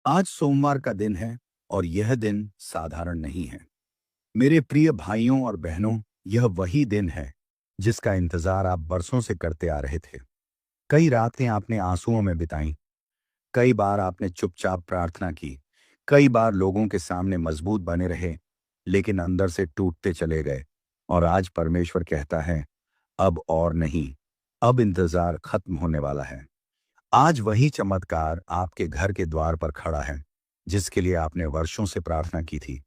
आज सोमवार का दिन है और यह दिन साधारण नहीं है। मेरे प्रिय भाइयों और बहनों, यह वही दिन है जिसका इंतजार आप बरसों से करते आ रहे थे। कई रातें आपने आंसुओं में बिताई, कई बार आपने चुपचाप प्रार्थना की, कई बार लोगों के सामने मजबूत बने रहे, लेकिन अंदर से टूटते चले गए। और आज परमेश्वर कहता है, अब और नहीं, अब इंतजार खत्म होने वाला है। आज वही चमत्कार आपके घर के द्वार पर खड़ा है, जिसके लिए आपने वर्षों से प्रार्थना की थी।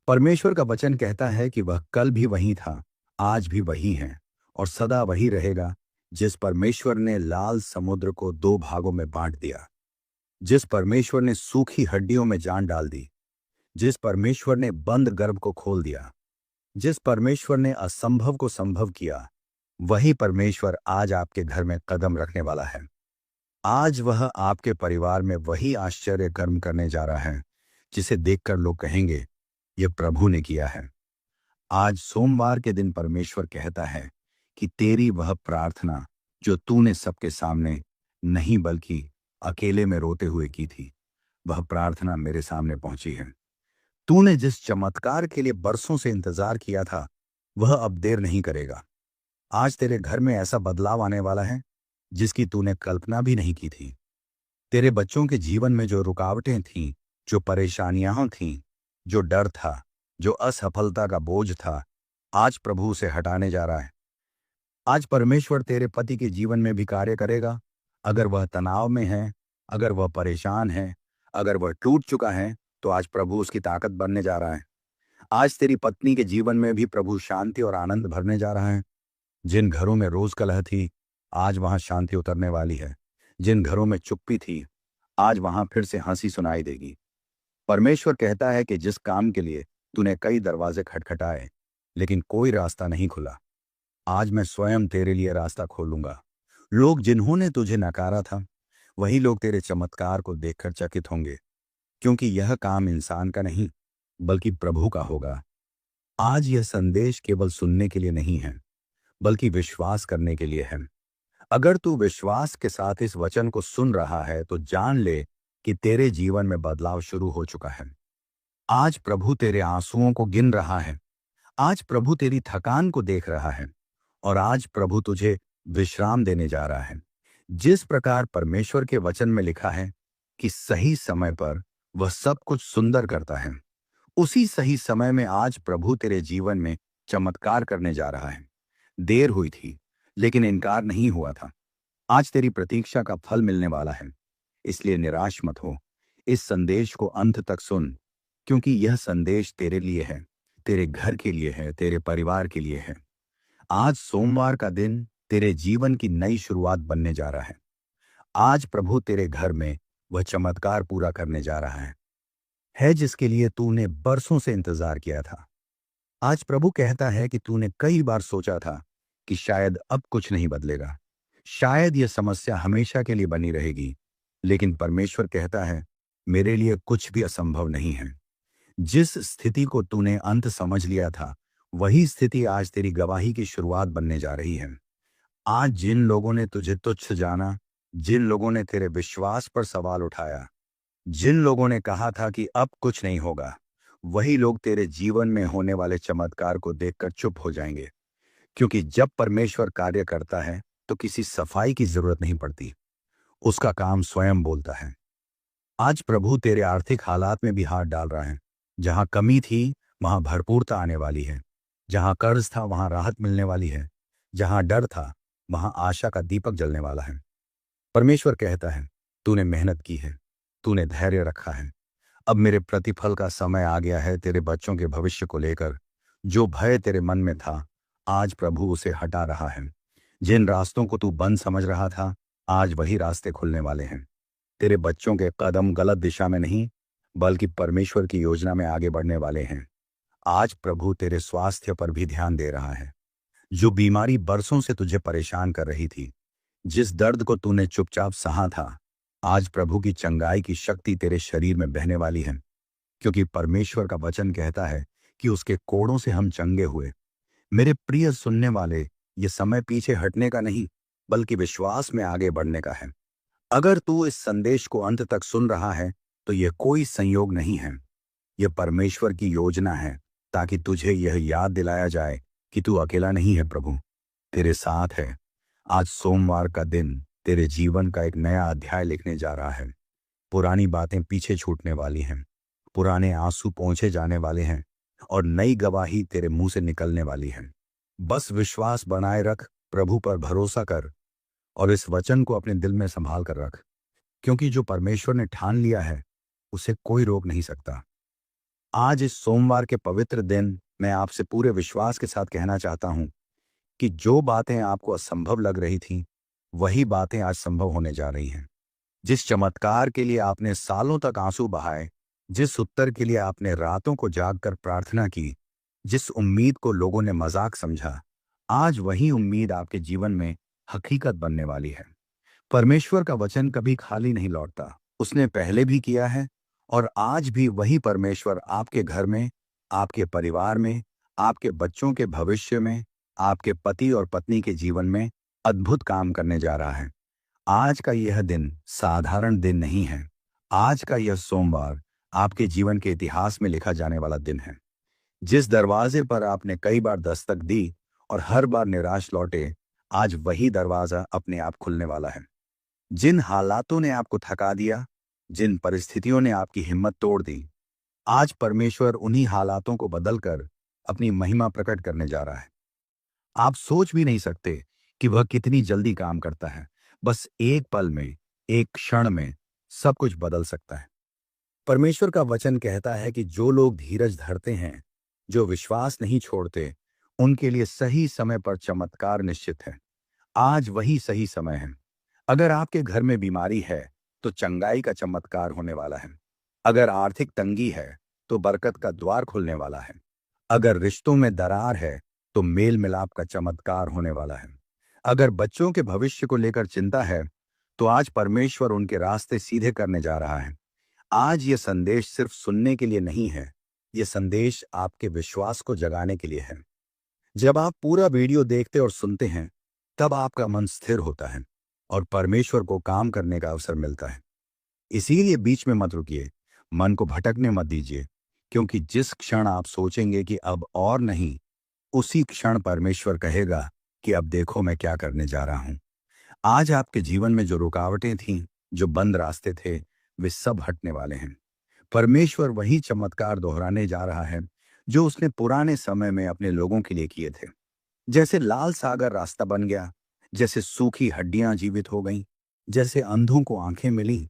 परमेश्वर का वचन कहता है कि वह कल भी वही था, आज भी वही है और सदा वही रहेगा। जिस परमेश्वर ने लाल समुद्र को दो भागों में बांट दिया, जिस परमेश्वर ने सूखी हड्डियों में जान डाल दी, जिस परमेश्वर ने बंद गर्भ को खोल दिया, जिस परमेश्वर ने असंभव को संभव किया, वही परमेश्वर आज आपके घर में कदम रखने वाला है। आज वह आपके परिवार में वही आश्चर्य कर्म करने जा रहा है जिसे देखकर लोग कहेंगे, यह प्रभु ने किया है। आज सोमवार के दिन परमेश्वर कहता है कि तेरी वह प्रार्थना जो तूने सबके सामने नहीं बल्कि अकेले में रोते हुए की थी, वह प्रार्थना मेरे सामने पहुंची है। तूने जिस चमत्कार के लिए बरसों से इंतजार किया था, वह अब देर नहीं करेगा। आज तेरे घर में ऐसा बदलाव आने वाला है जिसकी तूने कल्पना भी नहीं की थी। तेरे बच्चों के जीवन में जो रुकावटें थीं, जो परेशानियां थीं, जो डर था, जो असफलता का बोझ था, आज प्रभु उसे हटाने जा रहा है। आज परमेश्वर तेरे पति के जीवन में भी कार्य करेगा। अगर वह तनाव में है, अगर वह परेशान है, अगर वह टूट चुका है, तो आज प्रभु उसकी ताकत बनने जा रहा है। आज तेरी पत्नी के जीवन में भी प्रभु शांति और आनंद भरने जा रहा है। जिन घरों में रोज कलह थी, आज वहां शांति उतरने वाली है। जिन घरों में चुप्पी थी, आज वहां फिर से हंसी सुनाई देगी। परमेश्वर कहता है कि जिस काम के लिए तूने कई दरवाजे खटखटाए, लेकिन कोई रास्ता नहीं खुला, आज मैं स्वयं तेरे लिए रास्ता खोलूंगा। लोग जिन्होंने तुझे नकारा था, वही लोग तेरे चमत्कार को देखकर चकित होंगे, क्योंकि यह काम इंसान का नहीं, बल्कि प्रभु का होगा। आज यह संदेश केवल सुनने के लिए नहीं है, बल्कि विश्वास करने के लिए है। अगर तू विश्वास के साथ इस वचन को सुन रहा है, तो जान ले कि तेरे जीवन में बदलाव शुरू हो चुका है। आज प्रभु तेरे आंसुओं को गिन रहा है। आज प्रभु तेरी थकान को देख रहा है और आज प्रभु तुझे विश्राम देने जा रहा है। जिस प्रकार परमेश्वर के वचन में लिखा है कि सही समय पर वह सब कुछ सुंदर करता है, उसी सही समय में आज प्रभु तेरे जीवन में चमत्कार करने जा रहा है। देर हुई थी, लेकिन इनकार नहीं हुआ था। आज तेरी प्रतीक्षा का फल मिलने वाला है, इसलिए निराश मत हो। इस संदेश को अंत तक सुन, क्योंकि यह संदेश तेरे लिए है, तेरे घर के लिए है, तेरे परिवार के लिए है। आज सोमवार का दिन तेरे जीवन की नई शुरुआत बनने जा रहा है। आज प्रभु तेरे घर में वह चमत्कार पूरा करने जा रहा है जिसके लिए तूने बरसों से इंतजार किया था। आज प्रभु कहता है कि तूने कई बार सोचा था कि शायद अब कुछ नहीं बदलेगा, शायद यह समस्या हमेशा के लिए बनी रहेगी, लेकिन परमेश्वर कहता है, मेरे लिए कुछ भी असंभव नहीं है। जिस स्थिति को तूने अंत समझ लिया था, वही स्थिति आज तेरी गवाही की शुरुआत बनने जा रही है। आज जिन लोगों ने तुझे तुच्छ जाना, जिन लोगों ने तेरे विश्वास पर सवाल उठाया, जिन लोगों ने कहा था कि अब कुछ नहीं होगा, वही लोग तेरे जीवन में होने वाले चमत्कार को देखकर चुप हो जाएंगे। क्योंकि जब परमेश्वर कार्य करता है, तो किसी सफाई की जरूरत नहीं पड़ती, उसका काम स्वयं बोलता है। आज प्रभु तेरे आर्थिक हालात में भी हाथ डाल रहा है। जहां कमी थी, वहां भरपूरता आने वाली है। जहां कर्ज था, वहां राहत मिलने वाली है। जहां डर था, वहां आशा का दीपक जलने वाला है। परमेश्वर कहता है, तूने मेहनत की है, तूने धैर्य रखा है, अब मेरे प्रतिफल का समय आ गया है। तेरे बच्चों के भविष्य को लेकर जो भय तेरे मन में था, आज प्रभु उसे हटा रहा है। जिन रास्तों को तू बंद समझ रहा था, आज वही रास्ते खुलने वाले हैं। तेरे बच्चों के कदम गलत दिशा में नहीं, बल्कि परमेश्वर की योजना में आगे बढ़ने वाले हैं। आज प्रभु तेरे स्वास्थ्य पर भी ध्यान दे रहा है। जो बीमारी बरसों से तुझे परेशान कर रही थी, जिस दर्द को तूने चुपचाप सहा था, आज प्रभु की चंगाई की शक्ति तेरे शरीर में बहने वाली है। क्योंकि परमेश्वर का वचन कहता है कि उसके कोड़ों से हम चंगे हुए। मेरे प्रिय सुनने वाले, ये समय पीछे हटने का नहीं, बल्कि विश्वास में आगे बढ़ने का है। अगर तू इस संदेश को अंत तक सुन रहा है, तो यह कोई संयोग नहीं है। यह परमेश्वर की योजना है, ताकि तुझे यह याद दिलाया जाए कि तू अकेला नहीं है, प्रभु तेरे साथ है। आज सोमवार का दिन तेरे जीवन का एक नया अध्याय लिखने जा रहा है। पुरानी बातें पीछे छूटने वाली हैं, पुराने आंसू पोंछे जाने वाले हैं और नई गवाही तेरे मुंह से निकलने वाली है। बस विश्वास बनाए रख, प्रभु पर भरोसा कर और इस वचन को अपने दिल में संभाल कर रख, क्योंकि जो परमेश्वर ने ठान लिया है उसे कोई रोक नहीं सकता। आज इस सोमवार के पवित्र दिन मैं आपसे पूरे विश्वास के साथ कहना चाहता हूं कि जो बातें आपको असंभव लग रही थीं, वही बातें आज संभव होने जा रही हैं। जिस चमत्कार के लिए आपने सालों तक आंसू बहाए, जिस उत्तर के लिए आपने रातों को जागकर प्रार्थना की, जिस उम्मीद को लोगों ने मजाक समझा, आज वही उम्मीद आपके जीवन में हकीकत बनने वाली है। परमेश्वर का वचन कभी खाली नहीं लौटता। उसने पहले भी किया है और आज भी वही परमेश्वर आपके घर में, आपके परिवार में, आपके बच्चों के भविष्य में, आपके पति और पत्नी के जीवन में अद्भुत काम करने जा रहा है। आज का यह दिन साधारण दिन नहीं है। आज का यह सोमवार आपके जीवन के इतिहास में लिखा जाने वाला दिन है। जिस दरवाजे पर आपने कई बार दस्तक दी और हर बार निराश लौटे, आज वही दरवाजा अपने आप खुलने वाला है। जिन हालातों ने आपको थका दिया, जिन परिस्थितियों ने आपकी हिम्मत तोड़ दी, आज परमेश्वर उन्हीं हालातों को बदलकर अपनी महिमा प्रकट करने जा रहा है। आप सोच भी नहीं सकते कि वह कितनी जल्दी काम करता है। बस एक पल में, एक क्षण में सब कुछ बदल सकता है। परमेश्वर का वचन कहता है कि जो लोग धीरज धरते हैं, जो विश्वास नहीं छोड़ते, उनके लिए सही समय पर चमत्कार निश्चित है। आज वही सही समय है। अगर आपके घर में बीमारी है, तो चंगाई का चमत्कार होने वाला है। अगर आर्थिक तंगी है, तो बरकत का द्वार खुलने वाला है। अगर रिश्तों में दरार है, तो मेल मिलाप का चमत्कार होने वाला है। अगर बच्चों के भविष्य को लेकर चिंता है, तो आज परमेश्वर उनके रास्ते सीधे करने जा रहा है। आज ये संदेश सिर्फ सुनने के लिए नहीं है, ये संदेश आपके विश्वास को जगाने के लिए है। जब आप पूरा वीडियो देखते और सुनते हैं, तब आपका मन स्थिर होता है और परमेश्वर को काम करने का अवसर मिलता है। इसीलिए बीच में मत रुकिए, मन को भटकने मत दीजिए, क्योंकि जिस क्षण आप सोचेंगे कि अब और नहीं, उसी क्षण परमेश्वर कहेगा कि अब देखो मैं क्या करने जा रहा हूं। आज आपके जीवन में जो रुकावटें थीं, जो बंद रास्ते थे, वे सब हटने वाले हैं। परमेश्वर वही चमत्कार दोहराने जा रहा है जो उसने पुराने समय में अपने लोगों के लिए किए थे। जैसे लाल सागर रास्ता बन गया, जैसे सूखी हड्डियां जीवित हो गईं, जैसे अंधों को आंखें मिली,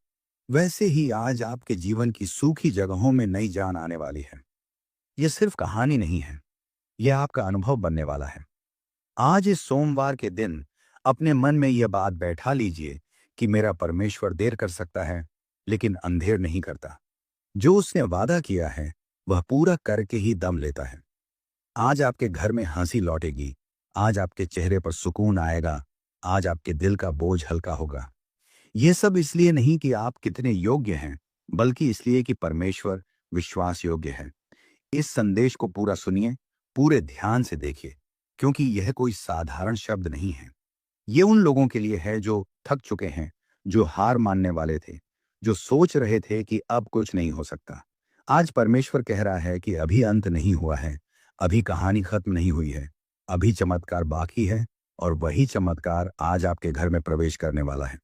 वैसे ही आज आपके जीवन की सूखी जगहों में नई जान आने वाली है। यह सिर्फ कहानी नहीं है, यह आपका अनुभव बनने वाला है। आज इस सोमवार के दिन अपने मन में यह बात बैठा लीजिए कि मेरा परमेश्वर देर कर सकता है, लेकिन अंधेर नहीं करता। जो उसने वादा किया है, वह पूरा करके ही दम लेता है। आज आपके घर में हंसी लौटेगी, आज आपके चेहरे पर सुकून आएगा, आज आपके दिल का बोझ हल्का होगा। यह सब इसलिए नहीं कि आप कितने योग्य हैं, बल्कि इसलिए कि परमेश्वर विश्वास योग्य है। इस संदेश को पूरा सुनिए, पूरे ध्यान से देखिए, क्योंकि यह कोई साधारण शब्द नहीं है। यह उन लोगों के लिए है जो थक चुके हैं, जो हार मानने वाले थे, जो सोच रहे थे कि अब कुछ नहीं हो सकता। आज परमेश्वर कह रहा है कि अभी अंत नहीं हुआ है, अभी कहानी खत्म नहीं हुई है, अभी चमत्कार बाकी है और वही चमत्कार आज आपके घर में प्रवेश करने वाला है।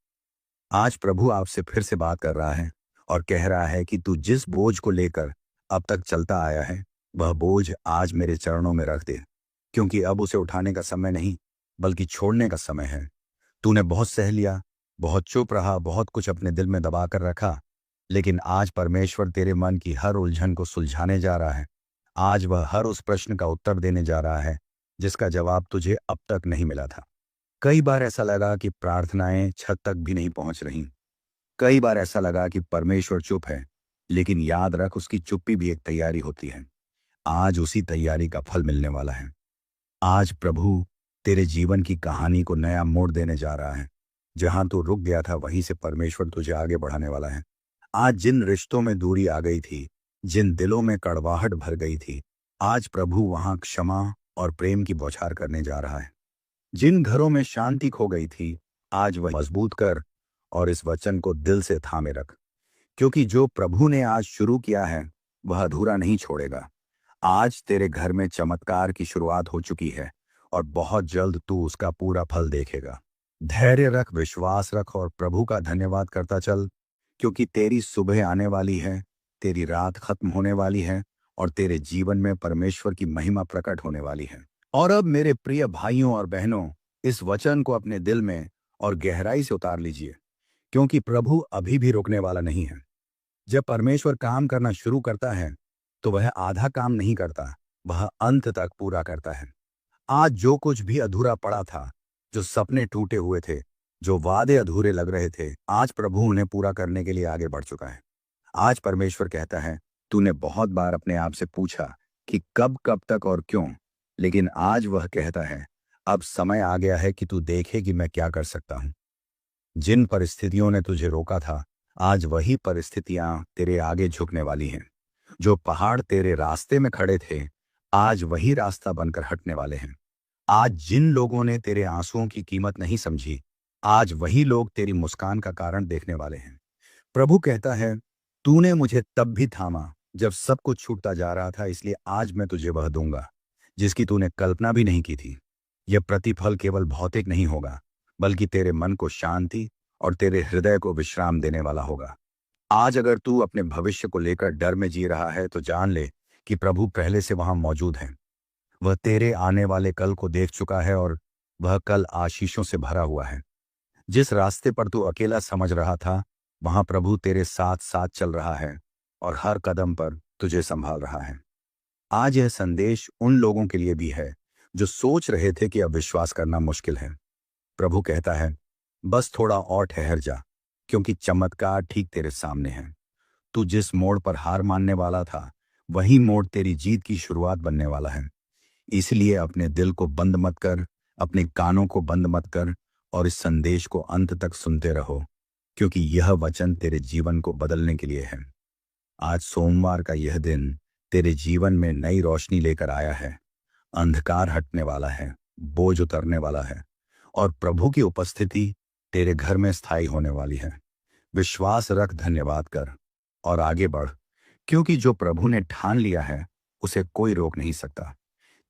आज प्रभु आपसे फिर से बात कर रहा है और कह रहा है कि तू जिस बोझ को लेकर अब तक चलता आया है, वह बोझ आज मेरे चरणों में रख दे, क्योंकि अब उसे उठाने का समय नहीं, बल्कि छोड़ने का समय है। तूने बहुत सह लिया, बहुत चुप रहा, बहुत कुछ अपने दिल में दबा कर रखा, लेकिन आज परमेश्वर तेरे मन की हर उलझन को सुलझाने जा रहा है। आज वह हर उस प्रश्न का उत्तर देने जा रहा है जिसका जवाब तुझे अब तक नहीं मिला था। कई बार ऐसा लगा कि प्रार्थनाएं छत तक भी नहीं पहुंच रहीं। कई बार ऐसा लगा कि परमेश्वर चुप है, लेकिन याद रख, उसकी चुप्पी भी एक तैयारी होती है। आज उसी तैयारी का फल मिलने वाला है। आज प्रभु तेरे जीवन की कहानी को नया मोड़ देने जा रहा है। जहां तू रुक गया था, वहीं से परमेश्वर तुझे आगे बढ़ाने वाला है। आज जिन रिश्तों में दूरी आ गई थी, जिन दिलों में कड़वाहट भर गई थी, आज प्रभु वहां क्षमा और प्रेम की बौछार करने जा रहा है। जिन घरों में शांति खो गई थी, आज वह मजबूत कर और इस वचन को दिल से थामे रख, क्योंकि जो प्रभु ने आज शुरू किया है वह अधूरा नहीं छोड़ेगा। आज तेरे घर में चमत्कार की शुरुआत हो चुकी है और बहुत जल्द तू उसका पूरा फल देखेगा। धैर्य रख, विश्वास रख और प्रभु का धन्यवाद करता चल, क्योंकि तेरी सुबह आने वाली है, तेरी रात खत्म होने वाली है और तेरे जीवन में परमेश्वर की महिमा प्रकट होने वाली है। और अब मेरे प्रिय भाइयों और बहनों, इस वचन को अपने दिल में और गहराई से उतार लीजिए, क्योंकि प्रभु अभी भी रुकने वाला नहीं है। जब परमेश्वर काम करना शुरू करता है तो वह आधा काम नहीं करता, वह अंत तक पूरा करता है। आज जो कुछ भी अधूरा पड़ा था, जो सपने टूटे हुए थे, जो वादे अधूरे लग रहे थे, आज प्रभु उन्हें पूरा करने के लिए आगे बढ़ चुका है। आज परमेश्वर कहता है, तूने बहुत बार अपने आप से पूछा कि कब कब तक और क्यों, लेकिन आज वह कहता है, अब समय आ गया है कि तू देखे कि मैं क्या कर सकता हूं। जिन परिस्थितियों ने तुझे रोका था, आज वही परिस्थितियां तेरे आगे झुकने वाली हैं। जो पहाड़ तेरे रास्ते में खड़े थे, आज वही रास्ता बनकर हटने वाले हैं। आज जिन लोगों ने तेरे आंसुओं की कीमत नहीं समझी, आज वही लोग तेरी मुस्कान का कारण देखने वाले हैं। प्रभु कहता है, तूने मुझे तब भी थामा जब सब कुछ छूटता जा रहा था, इसलिए आज मैं तुझे वह दूंगा जिसकी तूने कल्पना भी नहीं की थी। यह प्रतिफल केवल भौतिक नहीं होगा, बल्कि तेरे मन को शांति और तेरे हृदय को विश्राम देने वाला होगा। आज अगर तू अपने भविष्य को लेकर डर में जी रहा है तो जान ले कि प्रभु पहले से वहां मौजूद है। वह तेरे आने वाले कल को देख चुका है और वह कल आशीषों से भरा हुआ है। जिस रास्ते पर तू अकेला समझ रहा था, वहां प्रभु तेरे साथ साथ चल रहा है और हर कदम पर तुझे संभाल रहा है। आज यह संदेश उन लोगों के लिए भी है जो सोच रहे थे कि अब विश्वास करना मुश्किल है। प्रभु कहता है, बस थोड़ा और ठहर जा, क्योंकि चमत्कार ठीक तेरे सामने है। तू जिस मोड़ पर हार मानने वाला था, वही मोड़ तेरी जीत की शुरुआत बनने वाला है। इसलिए अपने दिल को बंद मत कर, अपने कानों को बंद मत कर और इस संदेश को अंत तक सुनते रहो, क्योंकि यह वचन तेरे जीवन को बदलने के लिए है। आज सोमवार का यह दिन तेरे जीवन में नई रोशनी लेकर आया है। अंधकार हटने वाला है, बोझ उतरने वाला है और प्रभु की उपस्थिति तेरे घर में स्थायी होने वाली है। विश्वास रख, धन्यवाद कर और आगे बढ़, क्योंकि जो प्रभु ने ठान लिया है उसे कोई रोक नहीं सकता।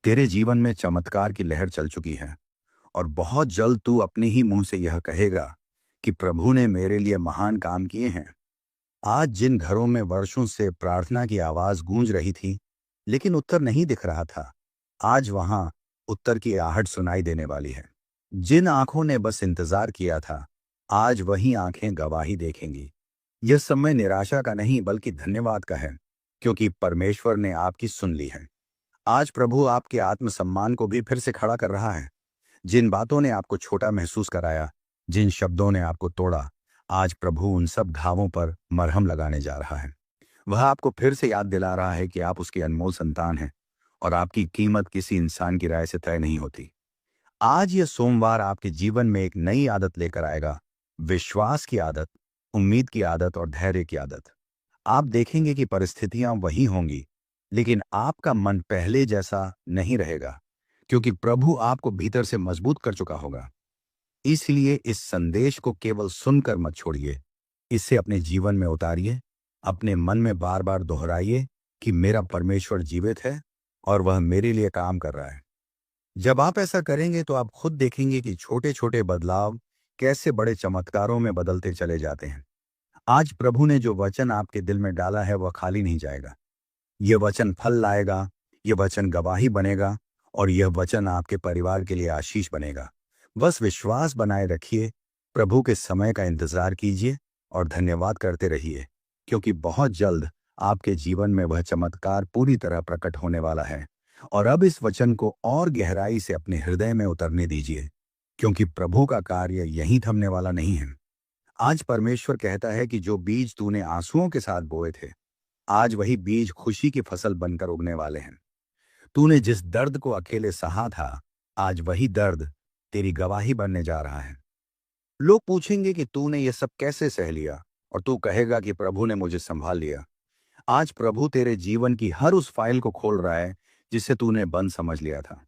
तेरे जीवन में चमत्कार की लहर चल चुकी है और बहुत जल्द तू अपने ही मुंह से यह कहेगा कि प्रभु ने मेरे लिए महान काम किए हैं। आज जिन घरों में वर्षों से प्रार्थना की आवाज गूंज रही थी लेकिन उत्तर नहीं दिख रहा था, आज वहां उत्तर की आहट सुनाई देने वाली है। जिन आंखों ने बस इंतजार किया था, आज वही आंखें गवाही देखेंगी। यह समय निराशा का नहीं बल्कि धन्यवाद का है, क्योंकि परमेश्वर ने आपकी सुन ली है। आज प्रभु आपके आत्मसम्मान को भी फिर से खड़ा कर रहा है। जिन बातों ने आपको छोटा महसूस कराया, जिन शब्दों ने आपको तोड़ा, आज प्रभु उन सब घावों पर मरहम लगाने जा रहा है। वह आपको फिर से याद दिला रहा है कि आप उसकी अनमोल संतान हैं और आपकी कीमत किसी इंसान की राय से तय नहीं होती। आज यह सोमवार आपके जीवन में एक नई आदत लेकर आएगा, विश्वास की आदत, उम्मीद की आदत और धैर्य की आदत। आप देखेंगे कि परिस्थितियां वही होंगी, लेकिन आपका मन पहले जैसा नहीं रहेगा, क्योंकि प्रभु आपको भीतर से मजबूत कर चुका होगा। इसलिए इस संदेश को केवल सुनकर मत छोड़िए, इसे अपने जीवन में उतारिए। अपने मन में बार बार दोहराइए कि मेरा परमेश्वर जीवित है और वह मेरे लिए काम कर रहा है। जब आप ऐसा करेंगे तो आप खुद देखेंगे कि छोटे छोटे बदलाव कैसे बड़े चमत्कारों में बदलते चले जाते हैं। आज प्रभु ने जो वचन आपके दिल में डाला है वह खाली नहीं जाएगा। यह वचन फल लाएगा, यह वचन गवाही बनेगा और यह वचन आपके परिवार के लिए आशीष बनेगा। बस विश्वास बनाए रखिए, प्रभु के समय का इंतजार कीजिए और धन्यवाद करते रहिए, क्योंकि बहुत जल्द आपके जीवन में वह चमत्कार पूरी तरह प्रकट होने वाला है। और अब इस वचन को और गहराई से अपने हृदय में उतरने दीजिए, क्योंकि प्रभु का कार्य यहीं थमने वाला नहीं है। आज परमेश्वर कहता है कि जो बीज तूने आंसुओं के साथ बोए थे, आज वही बीज खुशी की फसल बनकर उगने वाले हैं। तूने जिस दर्द को अकेले सहा था, आज वही दर्द तेरी गवाही बनने जा रहा है। लोग पूछेंगे कि तूने ये सब कैसे सह लिया, और तू कहेगा कि प्रभु ने मुझे संभाल लिया। आज प्रभु तेरे जीवन की हर उस फाइल को खोल रहा है जिसे तूने बंद समझ लिया था।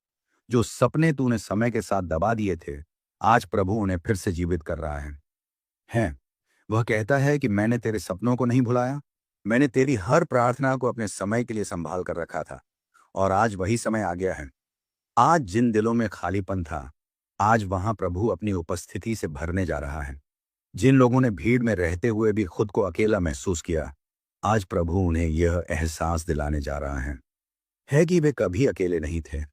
जो सपने तूने समय के साथ दबा दिए थे, आज प्रभु उन्हें फिर से जीवित कर रहा है। वह कहता है कि मैंने तेरे सपनों को नहीं भुलाया, मैंने तेरी हर प्रार्थना को अपने समय के लिए संभाल कर रखा था, और आज वही समय आ गया है। आज जिन दिलों में खालीपन था, आज वहां प्रभु अपनी उपस्थिति से भरने जा रहा है। जिन लोगों ने भीड़ में रहते हुए भी खुद को अकेला महसूस किया, आज प्रभु उन्हें यह एहसास दिलाने जा रहा है कि वे कभी अकेले नहीं थे।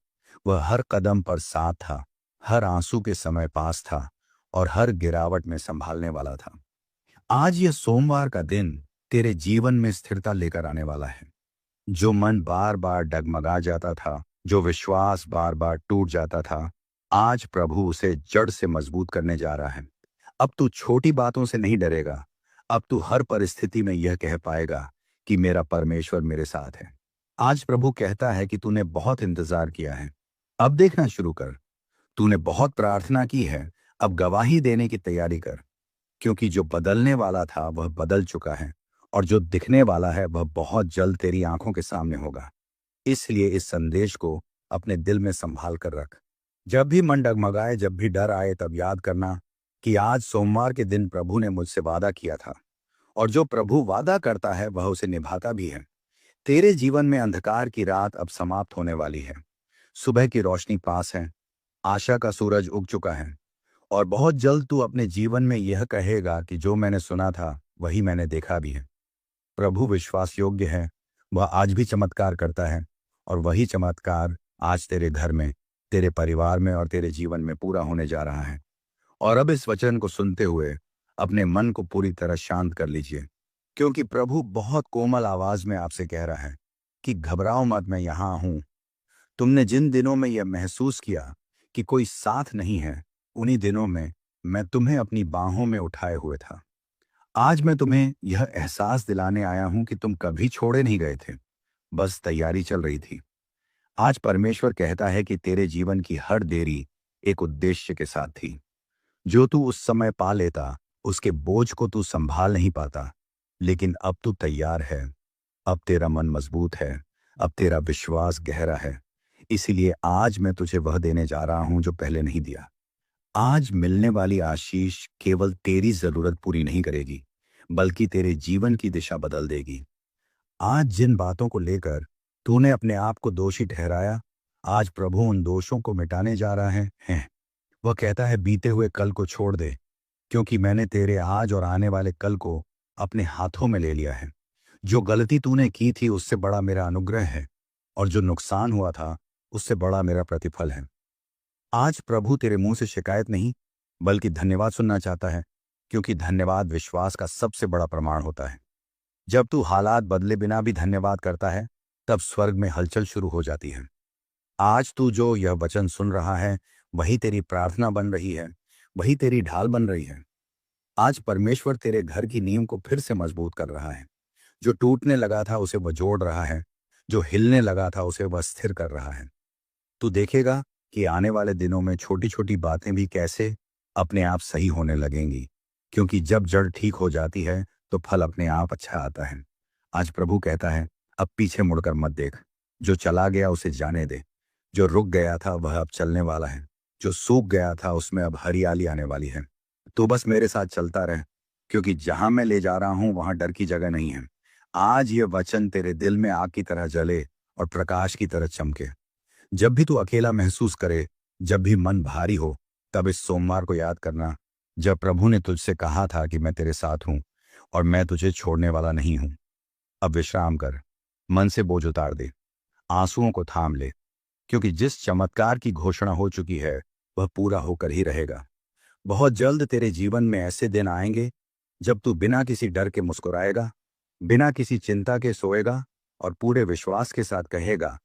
वह हर कदम पर साथ था, हर आंसू के समय पास था, और हर गिरावट में संभालने वाला था। आज यह सोमवार का दिन तेरे जीवन में स्थिरता लेकर आने वाला है। जो मन बार बार डगमगा जाता था, जो विश्वास बार बार टूट जाता था, आज प्रभु उसे जड़ से मजबूत करने जा रहा है। अब तू छोटी बातों से नहीं डरेगा। अब तू हर परिस्थिति में यह कह पाएगा कि मेरा परमेश्वर मेरे साथ है। आज प्रभु कहता है कि तूने बहुत इंतजार किया है, अब देखना शुरू कर। तूने बहुत प्रार्थना की है, अब गवाही देने की तैयारी कर। क्योंकि जो बदलने वाला था वह बदल चुका है, और जो दिखने वाला है वह बहुत जल्द तेरी आंखों के सामने होगा। इसलिए इस संदेश को अपने दिल में संभाल कर रख। जब भी मन डगमगाए, जब भी डर आए, तब याद करना कि आज सोमवार के दिन प्रभु ने मुझसे वादा किया था, और जो प्रभु वादा करता है वह उसे निभाता भी है। तेरे जीवन में अंधकार की रात अब समाप्त होने वाली है। सुबह की रोशनी पास है, आशा का सूरज उग चुका है, और बहुत जल्द तू अपने जीवन में यह कहेगा कि जो मैंने सुना था वही मैंने देखा भी है। प्रभु विश्वास योग्य है, वह आज भी चमत्कार करता है, और वही चमत्कार आज तेरे घर में, तेरे परिवार में और तेरे जीवन में पूरा होने जा रहा है। और अब इस वचन को सुनते हुए अपने मन को पूरी तरह शांत कर लीजिए, क्योंकि प्रभु बहुत कोमल आवाज में आपसे कह रहा है कि घबराओ मत, मैं यहां हूं। तुमने जिन दिनों में यह महसूस किया कि कोई साथ नहीं है, उन्हीं दिनों में मैं तुम्हें अपनी बाहों में उठाए हुए था। आज मैं तुम्हें यह एहसास दिलाने आया हूं कि तुम कभी छोड़े नहीं गए थे, बस तैयारी चल रही थी। आज परमेश्वर कहता है कि तेरे जीवन की हर देरी एक उद्देश्य के साथ थी। जो तू उस समय पा लेता, उसके बोझ को तू संभाल नहीं पाता, लेकिन अब तू तैयार है। अब तेरा मन मजबूत है, अब तेरा विश्वास गहरा है। इसीलिए आज मैं तुझे वह देने जा रहा हूं जो पहले नहीं दिया। आज मिलने वाली आशीष केवल तेरी जरूरत पूरी नहीं करेगी, बल्कि तेरे जीवन की दिशा बदल देगी। आज जिन बातों को लेकर तूने अपने आप को दोषी ठहराया, आज प्रभु उन दोषों को मिटाने जा रहा है। वह कहता है, बीते हुए कल को छोड़ दे, क्योंकि मैंने तेरे आज और आने वाले कल को अपने हाथों में ले लिया है। जो गलती तूने की थी उससे बड़ा मेरा अनुग्रह है, और जो नुकसान हुआ था उससे बड़ा मेरा प्रतिफल है। आज प्रभु तेरे मुंह से शिकायत नहीं, बल्कि धन्यवाद सुनना चाहता है, क्योंकि धन्यवाद विश्वास का सबसे बड़ा प्रमाण होता है। जब तू हालात बदले बिना भी धन्यवाद करता है, तब स्वर्ग में हलचल शुरू हो जाती है। आज तू जो यह वचन सुन रहा है, वही तेरी प्रार्थना बन रही है, वही तेरी ढाल बन रही है। आज परमेश्वर तेरे घर की नींव को फिर से मजबूत कर रहा है। जो टूटने लगा था उसे वह जोड़ रहा है, जो हिलने लगा था उसे वह स्थिर कर रहा है। तू देखेगा कि आने वाले दिनों में छोटी छोटी बातें भी कैसे अपने आप सही होने लगेंगी, क्योंकि जब जड़ ठीक हो जाती है तो फल अपने आप अच्छा आता है। आज प्रभु कहता है, अब पीछे मुड़कर मत देख। जो चला गया उसे जाने दे। जो रुक गया था वह अब चलने वाला है। जो सूख गया था उसमें अब हरियाली आने वाली है। तो बस मेरे साथ चलता रह, क्योंकि जहां मैं ले जा रहा हूं वहां डर की जगह नहीं है। आज ये वचन तेरे दिल में आग की तरह जले और प्रकाश की तरह चमके। जब भी तू अकेला महसूस करे, जब भी मन भारी हो, तब इस सोमवार को याद करना, जब प्रभु ने तुझसे कहा था कि मैं तेरे साथ हूं और मैं तुझे छोड़ने वाला नहीं हूं। अब विश्राम कर, मन से बोझ उतार दे, आंसुओं को थाम ले, क्योंकि जिस चमत्कार की घोषणा हो चुकी है वह पूरा होकर ही रहेगा। बहुत जल्द तेरे जीवन में ऐसे दिन आएंगे जब तू बिना किसी डर के मुस्कुराएगा, बिना किसी चिंता के सोएगा, और पूरे विश्वास के साथ कहेगा